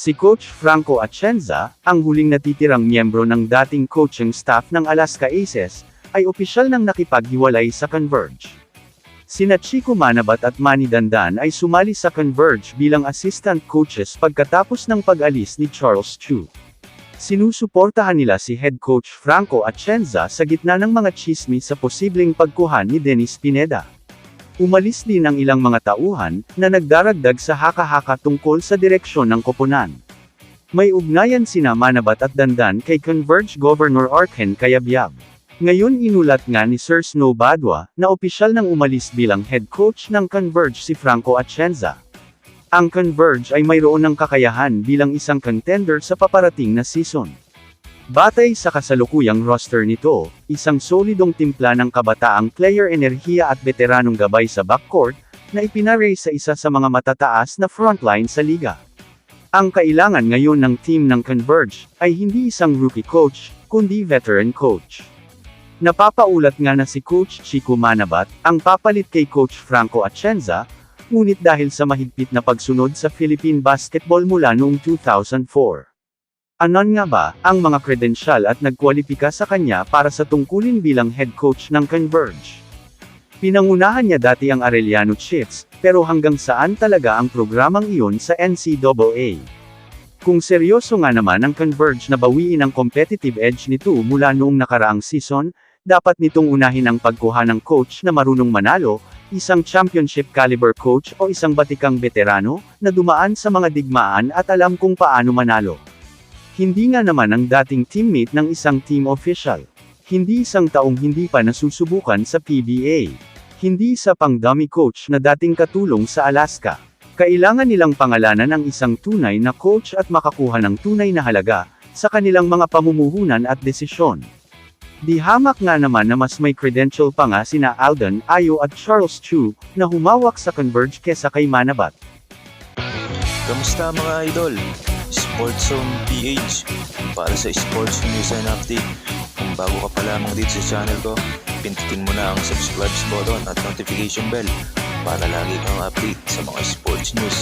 Si Coach Franco Atienza, ang huling natitirang miyembro ng dating coaching staff ng Alaska Aces, ay opisyal nang nakipaghiwalay sa Converge. Sina Chico Manabat at Manny Dandan ay sumali sa Converge bilang assistant coaches pagkatapos ng pag-alis ni Charles Chu. Sinusuportahan nila si head coach Franco Atienza sa gitna ng mga tsismis sa posibleng pagkuha ni Dennis Pineda. Umalis din ang ilang mga tauhan, na nagdaragdag sa haka-haka tungkol sa direksyon ng koponan. May ugnayan sina Manabat at Dandan kay Converge Governor Arken Cayabyab. Ngayon inulat nga ni Sir Snow Badwa, na opisyal nang umalis bilang head coach ng Converge si Franco Atienza. Ang Converge ay mayroon ng kakayahan bilang isang contender sa paparating na season. Batay sa kasalukuyang roster nito, isang solidong timpla ng kabataang player enerhiya at veteranong gabay sa backcourt, na ipinarray sa isa sa mga matataas na frontline sa liga. Ang kailangan ngayon ng team ng Converge, ay hindi isang rookie coach, kundi veteran coach. Napapaulat nga na si Coach Chico Manabat, ang papalit kay Coach Franco Atienza, ngunit dahil sa mahigpit na pagsunod sa Philippine basketball mula noong 2004. Anon nga ba, ang mga kredensyal at nagkwalipika sa kanya para sa tungkulin bilang head coach ng Converge? Pinangunahan niya dati ang Arellano Chiefs, pero hanggang saan talaga ang programang iyon sa NCAA? Kung seryoso nga naman ang Converge na bawiin ang competitive edge nito mula noong nakaraang season, dapat nitong unahin ang pagkuha ng coach na marunong manalo, isang championship caliber coach o isang batikang veterano, na dumaan sa mga digmaan at alam kung paano manalo. Hindi nga naman ang dating teammate ng isang team official. Hindi isang taong hindi pa nasusubukan sa PBA. Hindi isa pang dummy coach na dating katulong sa Alaska. Kailangan nilang pangalanan ang isang tunay na coach at makakuha ng tunay na halaga sa kanilang mga pamumuhunan at desisyon. Di hamak nga naman na mas may credential pa nga sina Alden Ayo at Charles Chu, na humawak sa Converge kesa kay Manabat. Kamusta mga idol? Sports Zone PH para sa sports news and update. Kung bago ka pa lamang dito sa channel ko, pindutin mo na ang subscribe button at notification bell para lagi kang update sa mga sports news.